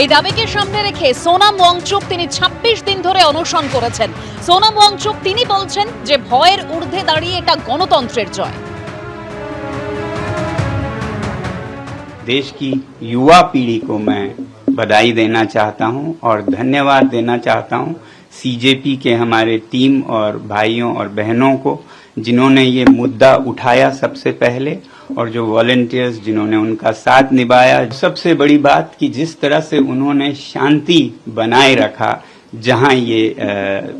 এই দাবিকে সামনে রেখে সোনাম ওয়াংচুক তিনি 26 দিন ধরে অনশন করেছেন। সোনাম ওয়াংচুক তিনি বলছেন যে ভয়ের ঊর্ধ্বে দাঁড়িয়ে এটা গণতন্ত্রের জয়। देश की युवा पीढ़ी को मैं बधाई देना चाहता हूं और धन्यवाद देना चाहता हूं सीजेपी के हमारे टीम और भाइयों और बहनों को, जिन्होंने ये मुद्दा उठाया सबसे पहले, और जो वॉलंटियर्स जिन्होंने उनका साथ निभाया। सबसे बड़ी बात कि जिस तरह से उन्होंने शांति बनाए रखा जहां ये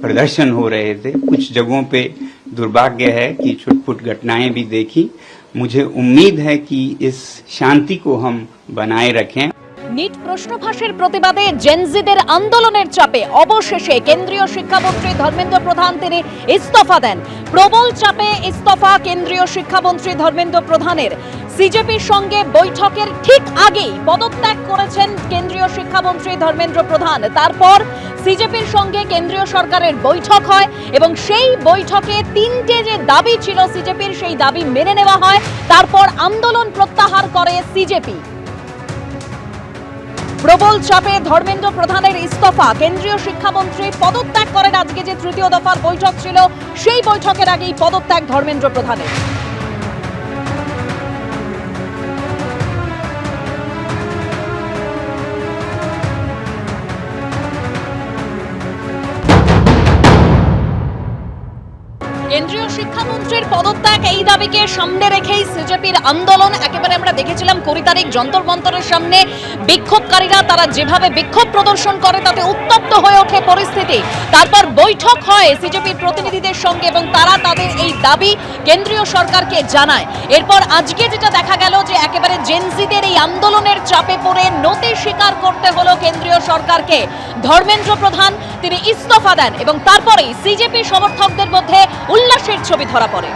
प्रदर्शन हो रहे थे। कुछ जगहों पे दुर्भाग्य है कि छुटपुट घटनाएं भी देखी। मुझे उम्मीद है कि इस शांति को हम बनाए रखें। নিট প্রশ্নফাঁসের প্রতিবাদে জেনজিদের আন্দোলনের চাপে অবশেষে কেন্দ্রীয় শিক্ষামন্ত্রী ধর্মেন্দ্র প্রধান তিনি ইস্তফা দেন। প্রবল চাপে ইস্তফা কেন্দ্রীয় শিক্ষামন্ত্রী ধর্মেন্দ্র প্রধানের। সিজেপির সঙ্গে বৈঠকের ঠিক আগেই পদত্যাগ করেছেন কেন্দ্রীয় শিক্ষামন্ত্রী ধর্মেন্দ্র প্রধান। তারপর সিজেপির সঙ্গে কেন্দ্রীয় সরকারের বৈঠক হয় এবং সেই বৈঠকে তিনটে যে দাবি ছিল সিজেপির, সেই দাবি মেনে নেওয়া হয়। তারপর আন্দোলন প্রত্যাহার করে সিজেপি। প্রবল চাপে ধর্মেন্দ্র প্রধানের ইস্তফা, কেন্দ্রীয় শিক্ষামন্ত্রী পদত্যাগ করেন। আজকে যে তৃতীয় দফার বৈঠক ছিল সেই বৈঠকের আগেই পদত্যাগ ধর্মেন্দ্র প্রধানের। কেন্দ্রীয় শিক্ষামন্ত্রীর পদত্যাগ এই দাবিকে সামনে রেখেই সিজেপির আন্দোলন। একেবারে আমরা দেখেছিলাম 20 তারিখ যন্তর মন্তরের সামনে বিক্ষোভকারীরা তারা যেভাবে বিক্ষোভ প্রদর্শন করে তাতে উত্তপ্ত হয়ে ওঠে পরিস্থিতি। তারপর বৈঠক হয় সিজেপির প্রতিনিধিদের সঙ্গে এবং তারা তাদের এই দাবি কেন্দ্রীয় সরকারকে জানায়। এরপর আজকে যেটা দেখা গেল যে একেবারে জেনজিদের এই আন্দোলনের চাপে পড়ে নতি স্বীকার করতে হলো কেন্দ্রীয় সরকারকে। ধর্মেন্দ্র প্রধান তিনি ইস্তফা দেন এবং তারপরেই সিজেপি সমর্থকদের মধ্যে উল্লাসের ছবি ধরা পড়ে।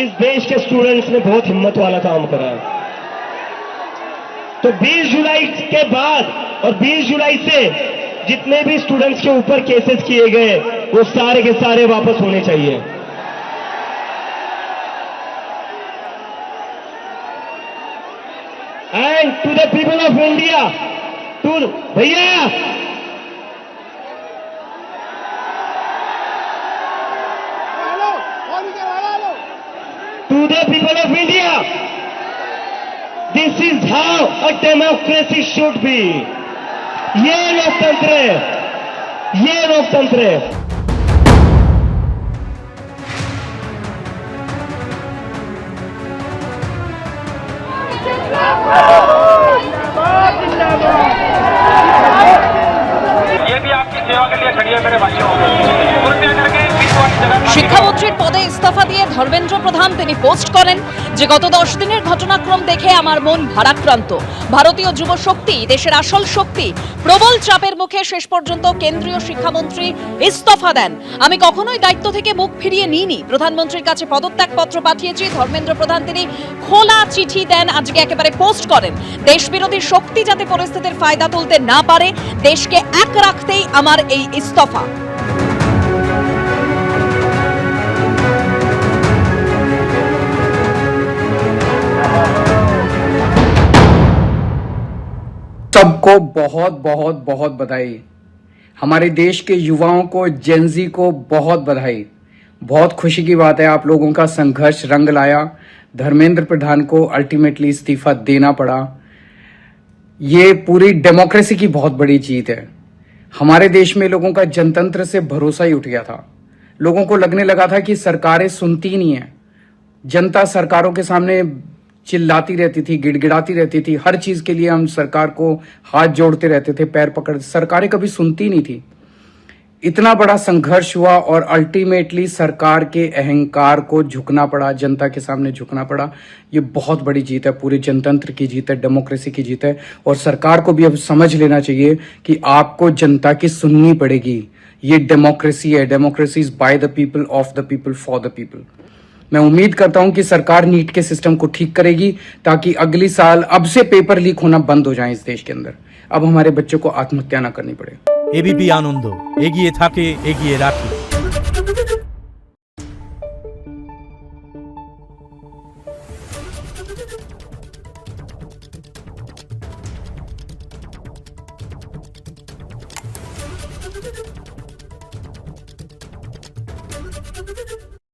इस देश के स्टूडेंट्स ने बहुत हिम्मत वाला काम करा है। तो 20 जुलाई के बाद और 20 जुलाई से जितने भी स्टूडेंट्स के ऊपर केसेस किए गए वो सारे के सारे वापस होने चाहिए। And to the people of India, to भैया to the people of India, this is how a democracy should be. ये लोकतंत्र है, ये लोकतंत्र है। ये भी आपकी सेवा के लिए खड़ी है मेरे भाइयों। कृपया करके শিক্ষামন্ত্রীর পদে ইস্তফা দিয়ে ধর্মেন্দ্র প্রধান তিনি পোস্ট করেন যে গত 10 দিনের ঘটনাক্রম দেখে আমার মন ভারাক্রান্ত। ভারতীয় যুব শক্তি দেশের আসল শক্তি। প্রবল চাপের মুখে শেষ পর্যন্ত কেন্দ্রীয় শিক্ষামন্ত্রী ইস্তফা দেন। আমি কখনোই দায়িত্ব থেকে মুখ ফিরিয়ে নিইনি। প্রধানমন্ত্রীর কাছে পদত্যাগ পত্র পাঠিয়েছি। ধর্মেন্দ্র প্রধান তিনি খোলা চিঠি দেন, আজকে একেবারে পোস্ট করেন। দেশবিরোধী শক্তি যাতে পরিস্থিতির ফায়দা তুলতে না পারে, দেশকে এক রাখতেই আমার এই ইস্তফা। सबको बहुत बहुत बहुत बधाई। हमारे देश के युवाओं को, जेनजी को बहुत बधाई। बहुत खुशी की बात है, आप लोगों का संघर्ष रंग लाया। धर्मेंद्र प्रधान को अल्टीमेटली इस्तीफा देना पड़ा। ये पूरी डेमोक्रेसी की बहुत बड़ी जीत है। हमारे देश में लोगों का जनतंत्र से भरोसा ही उठ गया था। लोगों को लगने लगा था कि सरकारें सुनती नहीं है। जनता सरकारों के सामने चिल्लाती रहती थी, गिड़गिड़ाती रहती थी। हर चीज के लिए हम सरकार को हाथ जोड़ते रहते थे, पैर पकड़। सरकारें कभी सुनती नहीं थी। इतना बड़ा संघर्ष हुआ और अल्टीमेटली सरकार के अहंकार को झुकना पड़ा, जनता के सामने झुकना पड़ा। ये बहुत बड़ी जीत है, पूरे जनतंत्र की जीत है, डेमोक्रेसी की जीत है। और सरकार को भी अब समझ लेना चाहिए कि आपको जनता की सुननी पड़ेगी। ये डेमोक्रेसी है। Democracy is by the people, of the people, for the people. मैं उम्मीद करता हूं कि सरकार नीट के सिस्टम को ठीक करेगी ताकि अगली साल अब से पेपर लीक होना बंद हो जाए इस देश के अंदर। अब हमारे बच्चों को आत्महत्या ना करनी पड़े। एबीपी आनंद एगिए थाके एगिए राखे।